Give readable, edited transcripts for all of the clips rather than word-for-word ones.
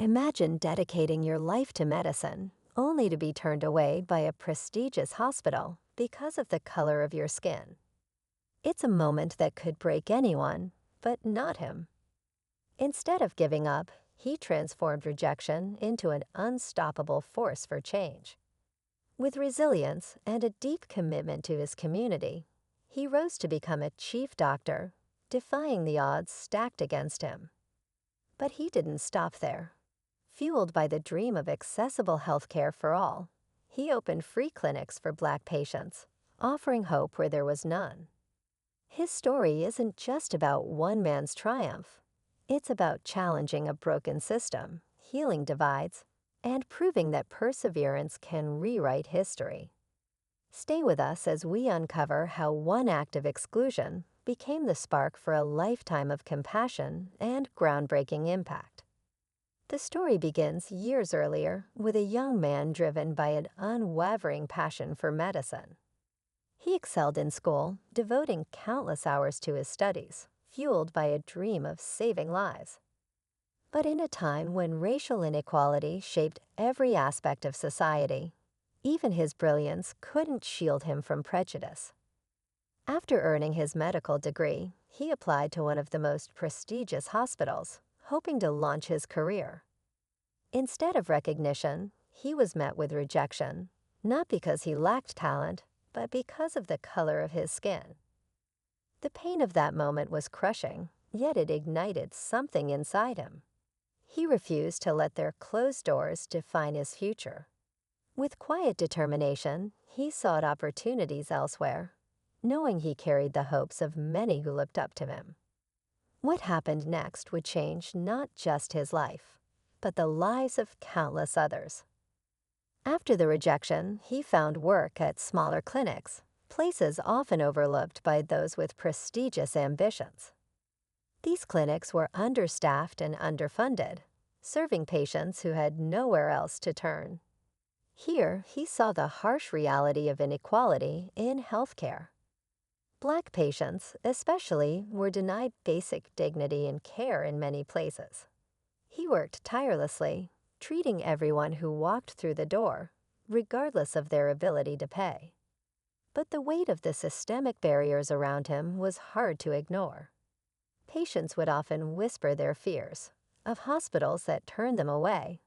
Imagine dedicating your life to medicine, only to be turned away by a prestigious hospital because of the color of your skin. It's a moment that could break anyone, but not him. Instead of giving up, he transformed rejection into an unstoppable force for change. With resilience and a deep commitment to his community, he rose to become a chief doctor, defying the odds stacked against him. But he didn't stop there. Fueled by the dream of accessible health care for all, he opened free clinics for Black patients, offering hope where there was none. His story isn't just about one man's triumph. It's about challenging a broken system, healing divides, and proving that perseverance can rewrite history. Stay with us as we uncover how one act of exclusion became the spark for a lifetime of compassion and groundbreaking impact. The story begins years earlier with a young man driven by an unwavering passion for medicine. He excelled in school, devoting countless hours to his studies, fueled by a dream of saving lives. But in a time when racial inequality shaped every aspect of society, even his brilliance couldn't shield him from prejudice. After earning his medical degree, he applied to one of the most prestigious hospitals, hoping to launch his career. Instead of recognition, he was met with rejection, not because he lacked talent, but because of the color of his skin. The pain of that moment was crushing, yet it ignited something inside him. He refused to let their closed doors define his future. With quiet determination, he sought opportunities elsewhere, knowing he carried the hopes of many who looked up to him. What happened next would change not just his life, but the lives of countless others. After the rejection, he found work at smaller clinics, places often overlooked by those with prestigious ambitions. These clinics were understaffed and underfunded, serving patients who had nowhere else to turn. Here, he saw the harsh reality of inequality in healthcare. Black patients, especially, were denied basic dignity and care in many places. He worked tirelessly, treating everyone who walked through the door, regardless of their ability to pay. But the weight of the systemic barriers around him was hard to ignore. Patients would often whisper their fears of hospitals that turned them away,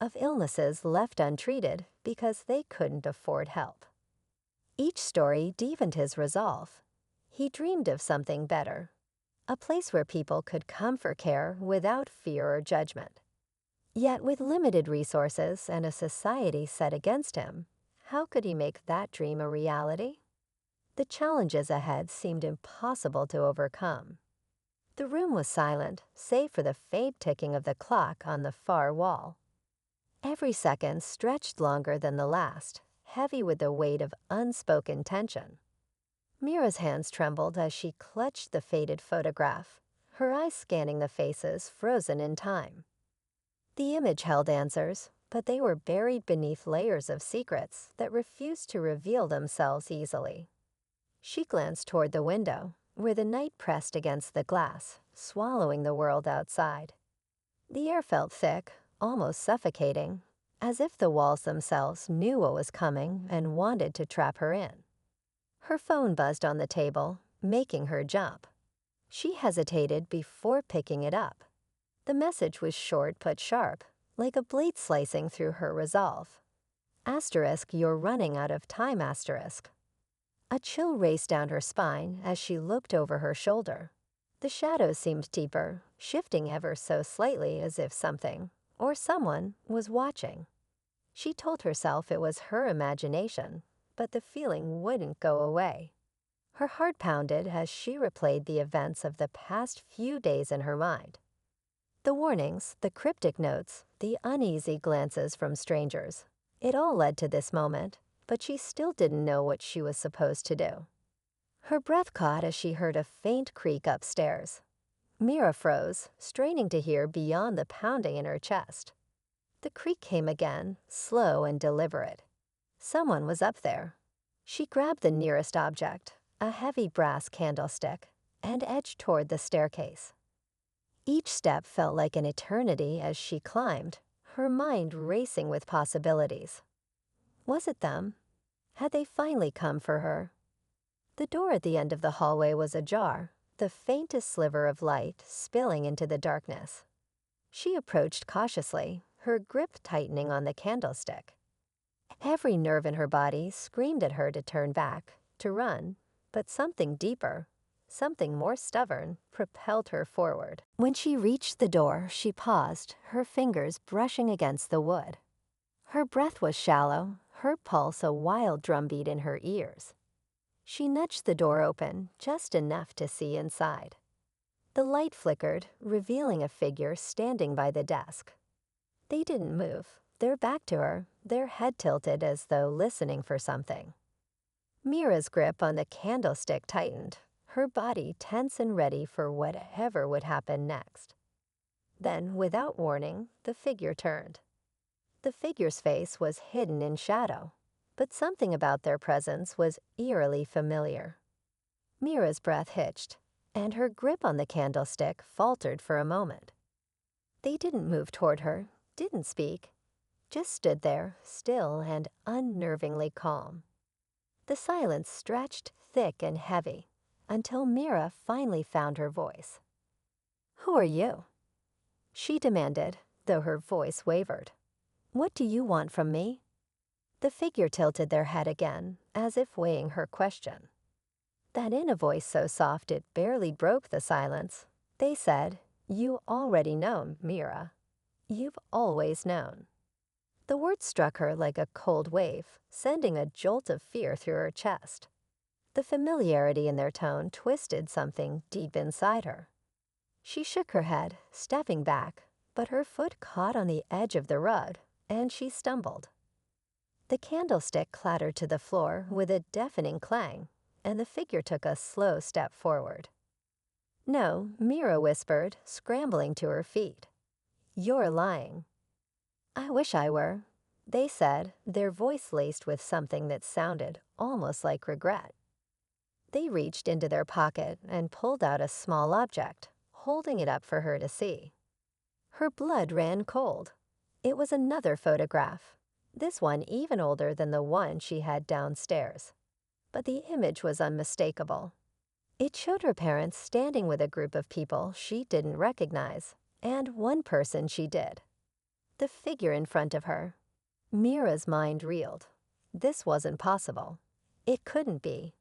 of illnesses left untreated because they couldn't afford help. Each story deepened his resolve. He dreamed of something better, a place where people could come for care without fear or judgment. Yet with limited resources and a society set against him, how could he make that dream a reality? The challenges ahead seemed impossible to overcome. The room was silent, save for the faint ticking of the clock on the far wall. Every second stretched longer than the last, heavy with the weight of unspoken tension. Mira's hands trembled as she clutched the faded photograph, her eyes scanning the faces frozen in time. The image held answers, but they were buried beneath layers of secrets that refused to reveal themselves easily. She glanced toward the window, where the night pressed against the glass, swallowing the world outside. The air felt thick, almost suffocating, as if the walls themselves knew what was coming and wanted to trap her in. Her phone buzzed on the table, making her jump. She hesitated before picking it up. The message was short but sharp, like a blade slicing through her resolve. Asterisk, you're running out of time, asterisk. A chill raced down her spine as she looked over her shoulder. The shadows seemed deeper, shifting ever so slightly as if something, or someone, was watching. She told herself it was her imagination, but the feeling wouldn't go away. Her heart pounded as she replayed the events of the past few days in her mind. The warnings, the cryptic notes, the uneasy glances from strangers. It all led to this moment, but she still didn't know what she was supposed to do. Her breath caught as she heard a faint creak upstairs. Mira froze, straining to hear beyond the pounding in her chest. The creak came again, slow and deliberate. Someone was up there. She grabbed the nearest object, a heavy brass candlestick, and edged toward the staircase. Each step felt like an eternity as she climbed, her mind racing with possibilities. Was it them? Had they finally come for her? The door at the end of the hallway was ajar, the faintest sliver of light spilling into the darkness. She approached cautiously, her grip tightening on the candlestick. Every nerve in her body screamed at her to turn back, to run, but something deeper, something more stubborn, propelled her forward. When she reached the door, she paused, her fingers brushing against the wood. Her breath was shallow, her pulse a wild drumbeat in her ears. She nudged the door open, just enough to see inside. The light flickered, revealing a figure standing by the desk. They didn't move, their back to her, their head tilted as though listening for something. Mira's grip on the candlestick tightened, her body tense and ready for whatever would happen next. Then, without warning, the figure turned. The figure's face was hidden in shadow, but something about their presence was eerily familiar. Mira's breath hitched, and her grip on the candlestick faltered for a moment. They didn't move toward her, didn't speak, just stood there, still and unnervingly calm. The silence stretched thick and heavy, until Mira finally found her voice. "Who are you?" she demanded, though her voice wavered. "What do you want from me?" The figure tilted their head again, as if weighing her question. Then in a voice so soft it barely broke the silence, they said, "You already know, Mira. You've always known." The words struck her like a cold wave, sending a jolt of fear through her chest. The familiarity in their tone twisted something deep inside her. She shook her head, stepping back, but her foot caught on the edge of the rug, and she stumbled. The candlestick clattered to the floor with a deafening clang, and the figure took a slow step forward. "No," Mira whispered, scrambling to her feet. "You're lying." "I wish I were," they said, their voice laced with something that sounded almost like regret. They reached into their pocket and pulled out a small object, holding it up for her to see. Her blood ran cold. It was another photograph, this one even older than the one she had downstairs. But the image was unmistakable. It showed her parents standing with a group of people she didn't recognize, and one person she did. The figure in front of her. Mira's mind reeled. This wasn't possible. It couldn't be.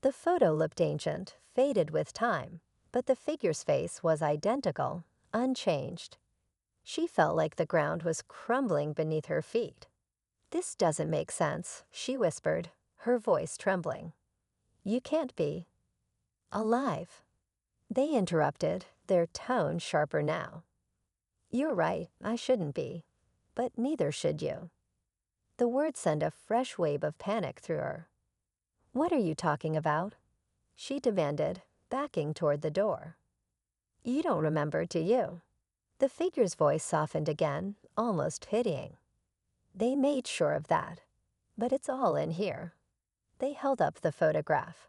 The photo looked ancient, faded with time, but the figure's face was identical, unchanged. She felt like the ground was crumbling beneath her feet. "This doesn't make sense," she whispered, her voice trembling. "You can't be alive." They interrupted, their tone sharper now. "You're right, I shouldn't be, but neither should you." The words sent a fresh wave of panic through her. "What are you talking about?" she demanded, backing toward the door. "You don't remember, do you?" The figure's voice softened again, almost pitying. "They made sure of that. But it's all in here." They held up the photograph.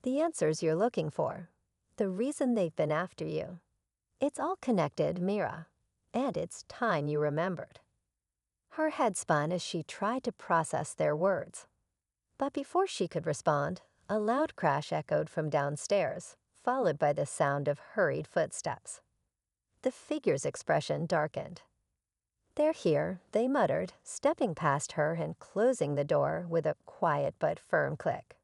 "The answers you're looking for. The reason they've been after you. It's all connected, Mira. And it's time you remembered." Her head spun as she tried to process their words. But before she could respond, a loud crash echoed from downstairs, followed by the sound of hurried footsteps. The figure's expression darkened. "They're here," they muttered, stepping past her and closing the door with a quiet but firm click.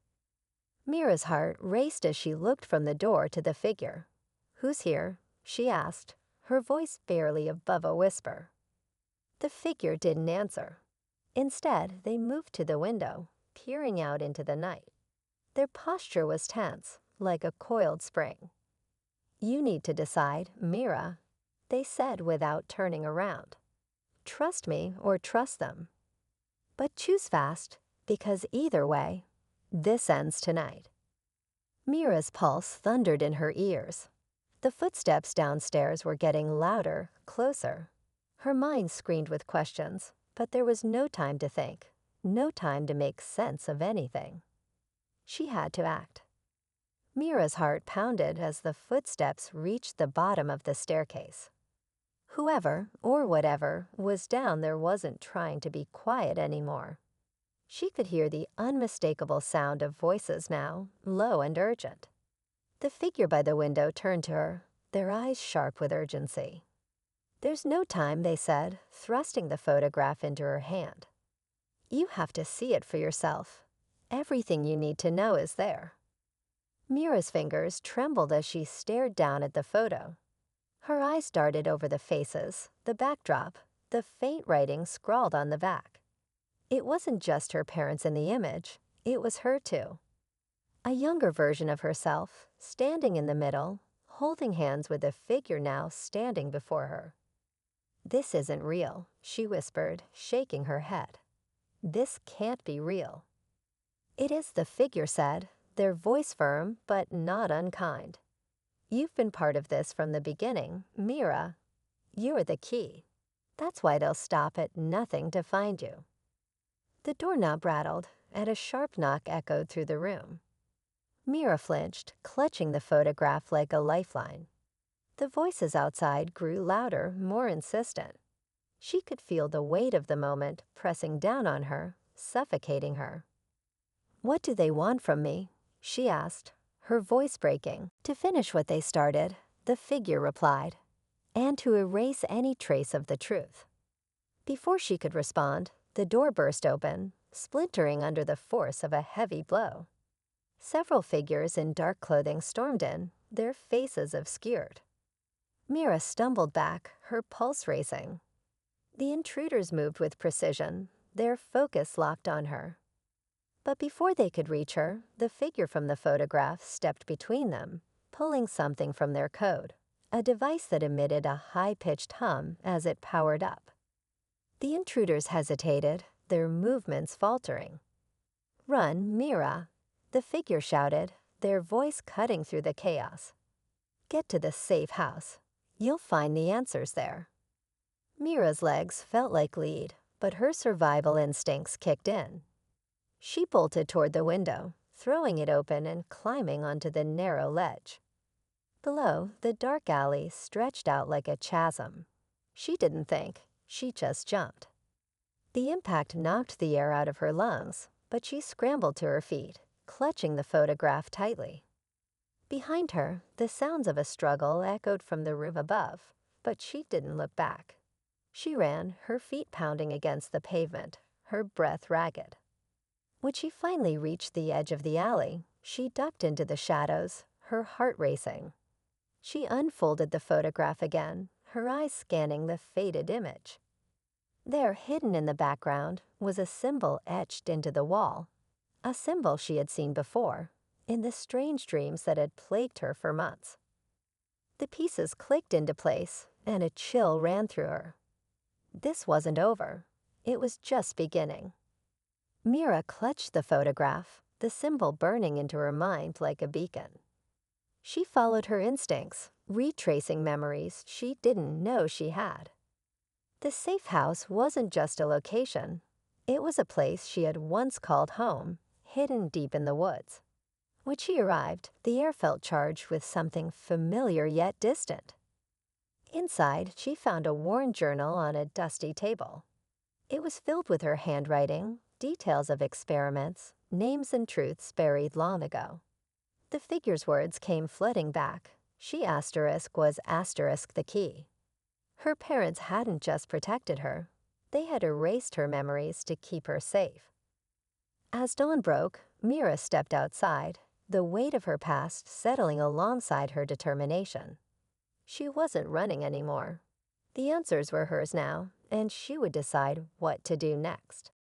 Mira's heart raced as she looked from the door to the figure. "Who's here?" she asked, her voice barely above a whisper. The figure didn't answer. Instead, they moved to the window, peering out into the night. Their posture was tense, like a coiled spring. "You need to decide, Mira," they said without turning around. "Trust me or trust them. But choose fast, because either way, this ends tonight." Mira's pulse thundered in her ears. The footsteps downstairs were getting louder, closer. Her mind screamed with questions, but there was no time to think, no time to make sense of anything. She had to act. Mira's heart pounded as the footsteps reached the bottom of the staircase. Whoever, or whatever, was down there wasn't trying to be quiet anymore. She could hear the unmistakable sound of voices now, low and urgent. The figure by the window turned to her, their eyes sharp with urgency. "There's no time," they said, thrusting the photograph into her hand. "You have to see it for yourself. Everything you need to know is there." Mira's fingers trembled as she stared down at the photo. Her eyes darted over the faces, the backdrop, the faint writing scrawled on the back. It wasn't just her parents in the image, it was her too. A younger version of herself, standing in the middle, holding hands with a figure now standing before her. "This isn't real," she whispered, shaking her head. "This can't be real." "It is," the figure said, their voice firm but not unkind. "You've been part of this from the beginning, Mira. You're the key. That's why they'll stop at nothing to find you." The doorknob rattled, and a sharp knock echoed through the room. Mira flinched, clutching the photograph like a lifeline. The voices outside grew louder, more insistent. She could feel the weight of the moment pressing down on her, suffocating her. "What do they want from me?" she asked, her voice breaking. "To finish what they started," the figure replied, "and to erase any trace of the truth." Before she could respond, the door burst open, splintering under the force of a heavy blow. Several figures in dark clothing stormed in, their faces obscured. Mira stumbled back, her pulse racing. The intruders moved with precision, their focus locked on her. But before they could reach her, the figure from the photograph stepped between them, pulling something from their code, a device that emitted a high-pitched hum as it powered up. The intruders hesitated, their movements faltering. "Run, Mira," the figure shouted, their voice cutting through the chaos. "Get to the safe house. You'll find the answers there." Mira's legs felt like lead, but her survival instincts kicked in. She bolted toward the window, throwing it open and climbing onto the narrow ledge. Below, the dark alley stretched out like a chasm. She didn't think, she just jumped. The impact knocked the air out of her lungs, but she scrambled to her feet, clutching the photograph tightly. Behind her, the sounds of a struggle echoed from the room above, but she didn't look back. She ran, her feet pounding against the pavement, her breath ragged. When she finally reached the edge of the alley, she ducked into the shadows, her heart racing. She unfolded the photograph again, her eyes scanning the faded image. There, hidden in the background, was a symbol etched into the wall, a symbol she had seen before, in the strange dreams that had plagued her for months. The pieces clicked into place, and a chill ran through her. This wasn't over. It was just beginning. Mira clutched the photograph, the symbol burning into her mind like a beacon. She followed her instincts, retracing memories she didn't know she had. The safe house wasn't just a location. It was a place she had once called home, hidden deep in the woods. When she arrived, the air felt charged with something familiar yet distant. Inside, she found a worn journal on a dusty table. It was filled with her handwriting, details of experiments, names and truths buried long ago. The figure's words came flooding back. She asterisk was asterisk the key. Her parents hadn't just protected her. They had erased her memories to keep her safe. As dawn broke, Mira stepped outside, the weight of her past settling alongside her determination. She wasn't running anymore. The answers were hers now, and she would decide what to do next.